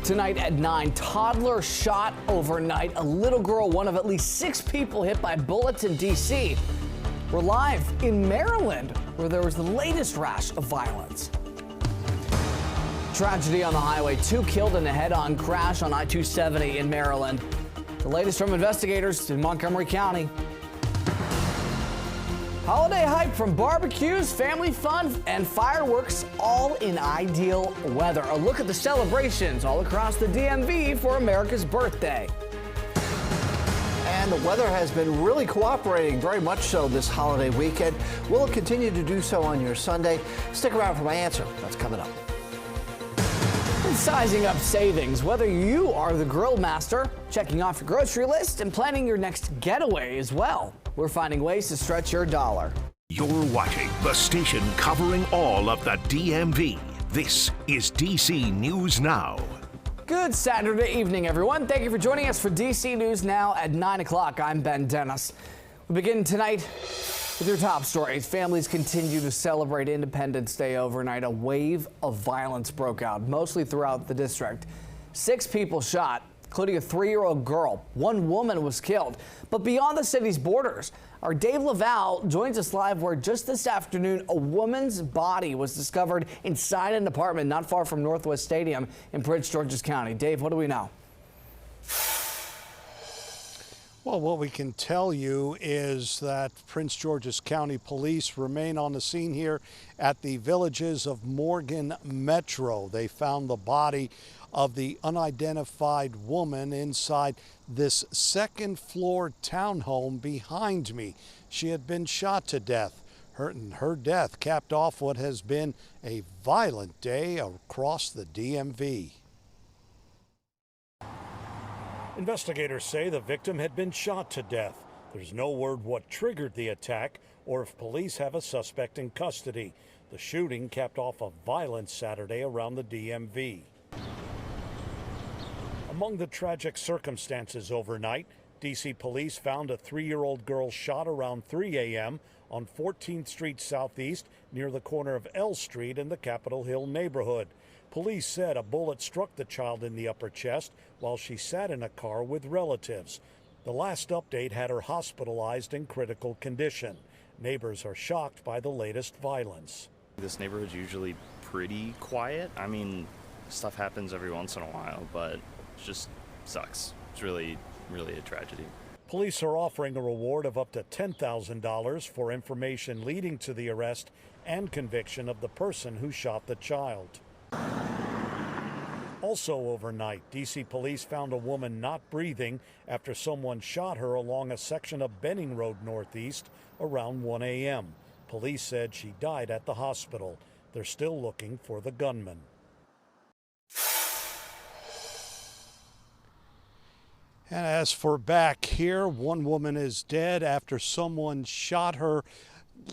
Tonight at 9, toddler shot overnight. A little girl, one of at least 6 people hit by bullets in D.C. We're live in Maryland, where there was the latest rash of violence. Tragedy on the highway. 2 killed in a head-on crash on I-270 in Maryland. The latest from investigators in Montgomery County. Holiday hype from barbecues, family fun, and fireworks, all in ideal weather. A look at the celebrations all across the DMV for America's birthday. And the weather has been really cooperating, very much so this holiday weekend. Will it continue to do so on your Sunday? Stick around for my answer. That's coming up. Sizing up savings, whether you are the grill master, checking off your grocery list, and planning your next getaway as well. We're finding ways to stretch your dollar. You're watching the station covering all of the DMV. This is DC News Now. Good Saturday evening, everyone. Thank you for joining us for DC News Now at 9 o'clock. I'm Ben Dennis. We begin tonight with your top stories. Families continue to celebrate Independence Day overnight. A wave of violence broke out, mostly throughout the district. 6 people shot, including a 3-year-old girl. 1 woman was killed. But beyond the city's borders, our Dave Laval joins us live, where just this afternoon a woman's body was discovered inside an apartment not far from Northwest Stadium in Prince George's County. Dave, what do we know? Well, what we can tell you is that Prince George's County Police remain on the scene here at the Villages of Morgan Metro. They found the body of the unidentified woman inside this 2nd-floor townhome behind me. She had been shot to death. Her death capped off what has been a violent day across the DMV. Investigators say the victim had been shot to death. There's no word what triggered the attack or if police have a suspect in custody. The shooting capped off a violent Saturday around the DMV. Among the tragic circumstances overnight, DC police found a 3-year-old girl shot around 3 a.m. on 14th Street Southeast near the corner of L Street in the Capitol Hill neighborhood. Police said a bullet struck the child in the upper chest while she sat in a car with relatives. The last update had her hospitalized in critical condition. Neighbors are shocked by the latest violence. This neighborhood's usually pretty quiet. I mean, stuff happens every once in a while, but it just sucks. It's really, really a tragedy. Police are offering a reward of up to $10,000 for information leading to the arrest and conviction of the person who shot the child. Also overnight, D.C. police found a woman not breathing after someone shot her along a section of Benning Road Northeast around 1 a.m. Police said she died at the hospital. They're still looking for the gunman. And as for back here, 1 woman is dead after someone shot her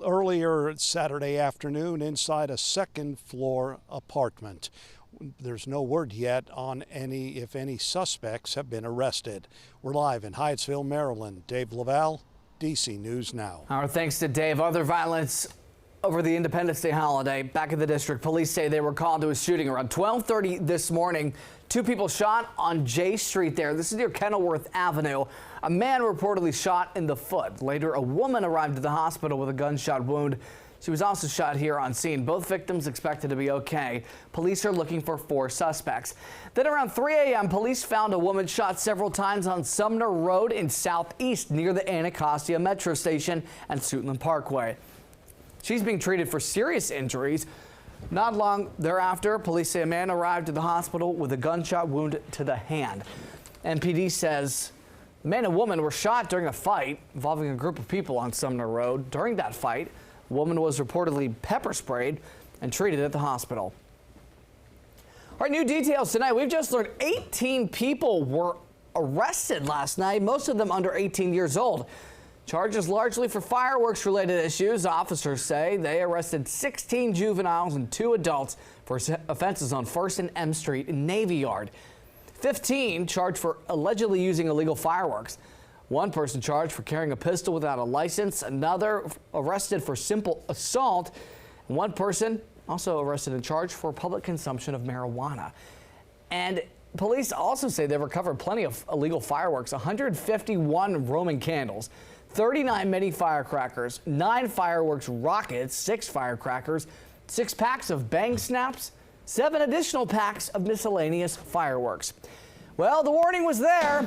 earlier Saturday afternoon inside a 2nd-floor apartment. There's no word yet on if any suspects have been arrested. We're live in Hyattsville, Maryland. Dave Laval, DC News Now. Our thanks to Dave. Other violence over the Independence Day holiday. Back in the district, police say they were called to a shooting around 12:30 this morning. 2 people shot on J Street there. This is near Kenilworth Avenue. A man reportedly shot in the foot. Later, a woman arrived at the hospital with a gunshot wound. She was also shot here on scene. Both victims expected to be okay. Police are looking for 4 suspects. Then around 3 a.m., police found a woman shot several times on Sumner Road in Southeast near the Anacostia Metro Station and Suitland Parkway. She's being treated for serious injuries. Not long thereafter, police say a man arrived at the hospital with a gunshot wound to the hand. MPD says the man and woman were shot during a fight involving a group of people on Sumner Road. During that fight, the woman was reportedly pepper sprayed and treated at the hospital. All right, new details tonight. We've just learned 18 people were arrested last night, most of them under 18 years old. Charges largely for fireworks-related issues. Officers say they arrested 16 juveniles and 2 adults for offenses on 1st and M Street in Navy Yard. 15 charged for allegedly using illegal fireworks. 1 person charged for carrying a pistol without a license. Another arrested for simple assault. 1 person also arrested and charged for public consumption of marijuana. And Police also say they've recovered plenty of illegal fireworks, 151 Roman candles, 39 mini firecrackers, 9 fireworks rockets, 6 firecrackers, 6 packs of bang snaps, 7 additional packs of miscellaneous fireworks. Well, the warning was there.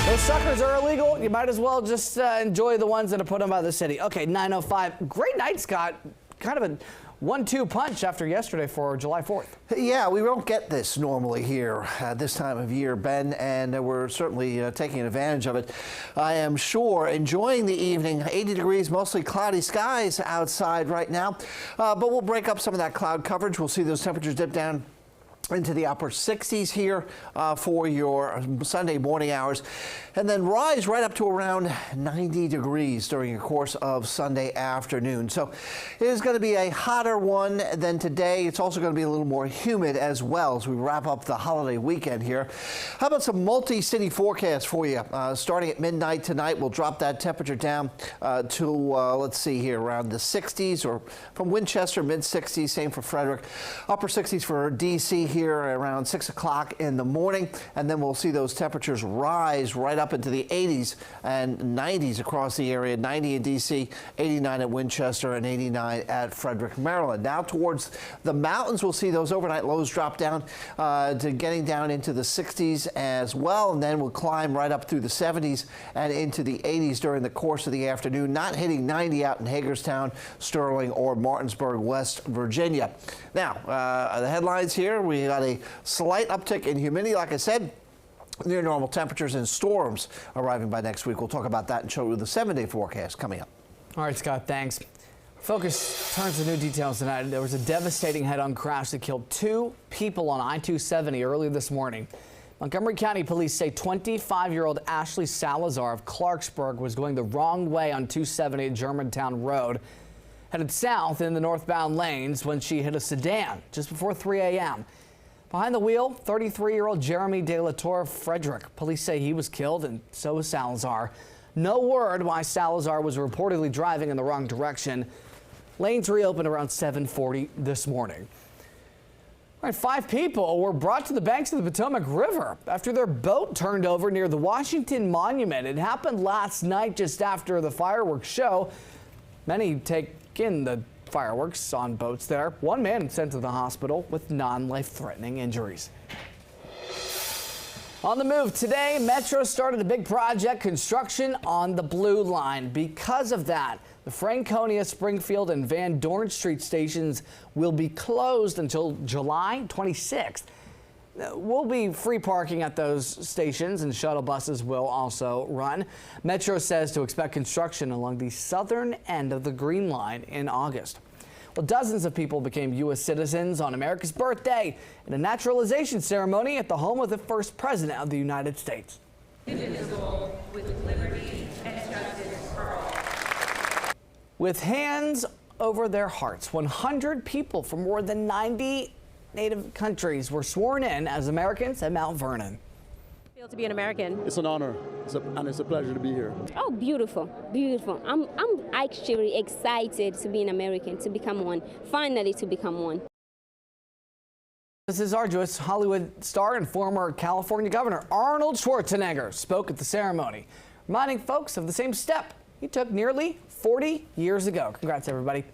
Those suckers are illegal. You might as well just enjoy the ones that are put on by the city. Okay, 9:05. Great night, Scott. Kind of a 1-2 punch after yesterday for July 4th. Yeah, we don't get this normally here this time of year, Ben, and we're certainly taking advantage of it. I am sure enjoying the evening. 80 degrees, mostly cloudy skies outside right now, but we'll break up some of that cloud coverage. We'll see those temperatures dip down into the upper 60s here for your Sunday morning hours, and then rise right up to around 90 degrees during the course of Sunday afternoon. So it is going to be a hotter one than today. It's also going to be a little more humid as well as we wrap up the holiday weekend here. How about some multi-city forecasts for you? Starting at midnight tonight, we'll drop that temperature down to, let's see here, around the 60s, or from Winchester, mid-60s, same for Frederick. Upper 60s for D.C. here around 6 o'clock in the morning, and then we'll see those temperatures rise right up into the 80s and 90s across the area. 90 in D.C., 89 at Winchester, and 89 at Frederick, Maryland. Now towards the mountains, we'll see those overnight lows drop down to getting down into the 60s as well, and then we'll climb right up through the 70s and into the 80s during the course of the afternoon, not hitting 90 out in Hagerstown, Sterling, or Martinsburg, West Virginia. Now, the headlines here, we got a slight uptick in humidity, like I said, near normal temperatures, and storms arriving by next week. We'll talk about that and show you the 7-day forecast coming up. All right, Scott, thanks. Focus turns to new details tonight. There was a devastating head-on crash that killed 2 people on I-270 early this morning. Montgomery County police say 25-year-old Ashley Salazar of Clarksburg was going the wrong way on 270 at Germantown Road, headed south in the northbound lanes when she hit a sedan just before 3 a.m. Behind the wheel, 33-year-old Jeremy De La Torre Frederick. Police say he was killed, and so was Salazar. No word why Salazar was reportedly driving in the wrong direction. Lanes reopened around 7:40 this morning. All right, 5 people were brought to the banks of the Potomac River after their boat turned over near the Washington Monument. It happened last night just after the fireworks show. Many take in the fireworks on boats there. One man sent to the hospital with non-life-threatening injuries. On the move today, Metro started a big project, construction on the Blue Line. Because of that, the Franconia, Springfield, and Van Dorn Street stations will be closed until July 26th. Will be free parking at those stations, and shuttle buses will also run. Metro says to expect construction along the southern end of the Green Line in August. Well, dozens of people became U.S. citizens on America's birthday in a naturalization ceremony at the home of the first president of the United States. Indivisible, with liberty and justice for all. With hands over their hearts, 100 people from more than 90 Native countries were sworn in as Americans at Mount Vernon. To be an American. It's an honor, and it's a pleasure to be here. Oh, beautiful, beautiful. I'm actually excited to be an American, to become one, finally to become one. This is arduous. Hollywood star and former California Governor Arnold Schwarzenegger spoke at the ceremony, reminding folks of the same step he took nearly 40 years ago. Congrats, everybody.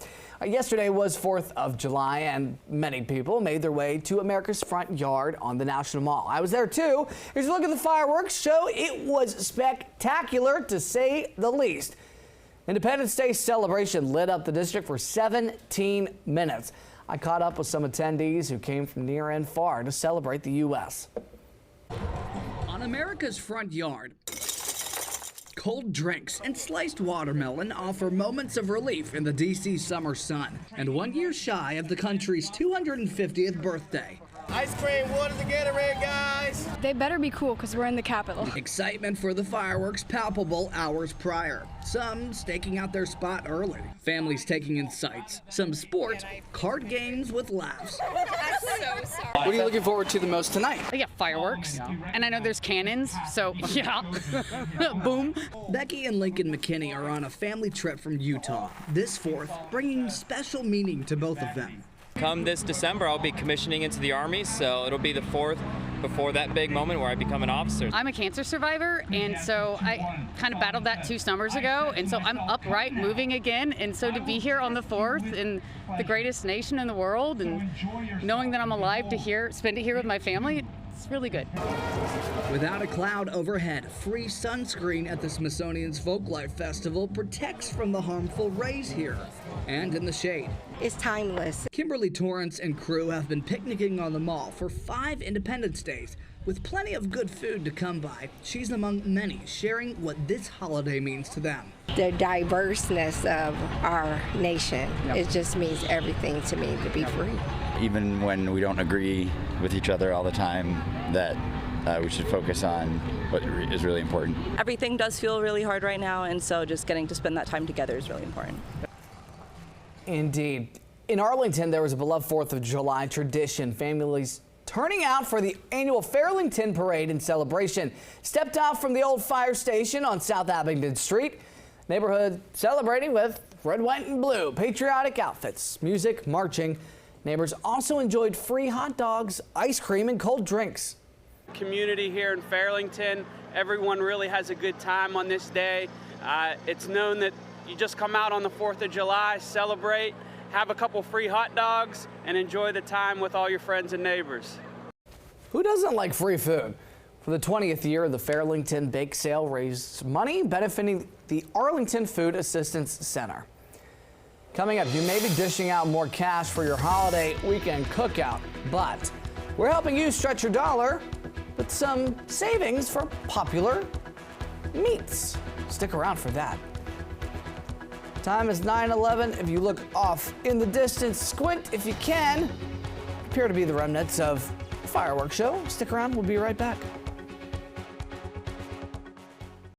Yesterday was 4th of July, and many people made their way to America's front yard on the National Mall. I was there too. Here's a look at the fireworks show. It was spectacular, to say the least. Independence Day celebration lit up the district for 17 minutes. I caught up with some attendees who came from near and far to celebrate the U.S. On America's front yard, cold drinks and sliced watermelon offer moments of relief in the D.C. summer sun, and 1 year shy of the country's 250th birthday. Ice cream, water to Gatorade, guys! They better be cool because we're in the Capitol. Excitement for the fireworks palpable hours prior. Some staking out their spot early. Families taking in sights. Some sport, card games with laughs. What are you looking forward to the most tonight? Yeah, fireworks. And I know there's cannons, so yeah. Boom. Becky and Lincoln McKinney are on a family trip from Utah. This 4th, bringing special meaning to both of them. Come this December, I'll be commissioning into the Army, so it'll be the 4th before that big moment where I become an officer. I'm a cancer survivor, and so I kind of battled that 2 summers ago, and so I'm upright, moving again, and so to be here on the 4th in the greatest nation in the world, and knowing that I'm alive to spend it here with my family, it's really good. Without a cloud overhead, free sunscreen at the Smithsonian's Folklife Festival protects from the harmful rays here. And in the shade, it's timeless. Kimberly Torrance and crew have been picnicking on the mall for 5 Independence Days. With plenty of good food to come by, she's among many sharing what this holiday means to them. The diverseness of our nation, it just means everything to me to be free. Even when we don't agree with each other all the time, that we should focus on what is really important. Everything does feel really hard right now, and so just getting to spend that time together is really important. Indeed. In Arlington, there was a beloved 4th of July tradition. Families turning out for the annual Fairlington Parade and celebration. Stepped off from the old fire station on South Abingdon Street. Neighborhood celebrating with red, white, and blue patriotic outfits, music, marching. Neighbors also enjoyed free hot dogs, ice cream, and cold drinks. Community here in Fairlington, everyone really has a good time on this day. It's known that you just come out on the 4th of July, celebrate, have a couple free hot dogs, and enjoy the time with all your friends and neighbors. Who doesn't like free food? For the 20th year, the Fairlington Bake Sale raised money benefiting the Arlington Food Assistance Center. Coming up, you may be dishing out more cash for your holiday weekend cookout, but we're helping you stretch your dollar with some savings for popular meats. Stick around for that. Time is 9:11. If you look off in the distance, squint if you can. Appear to be the remnants of a fireworks show. Stick around. We'll be right back.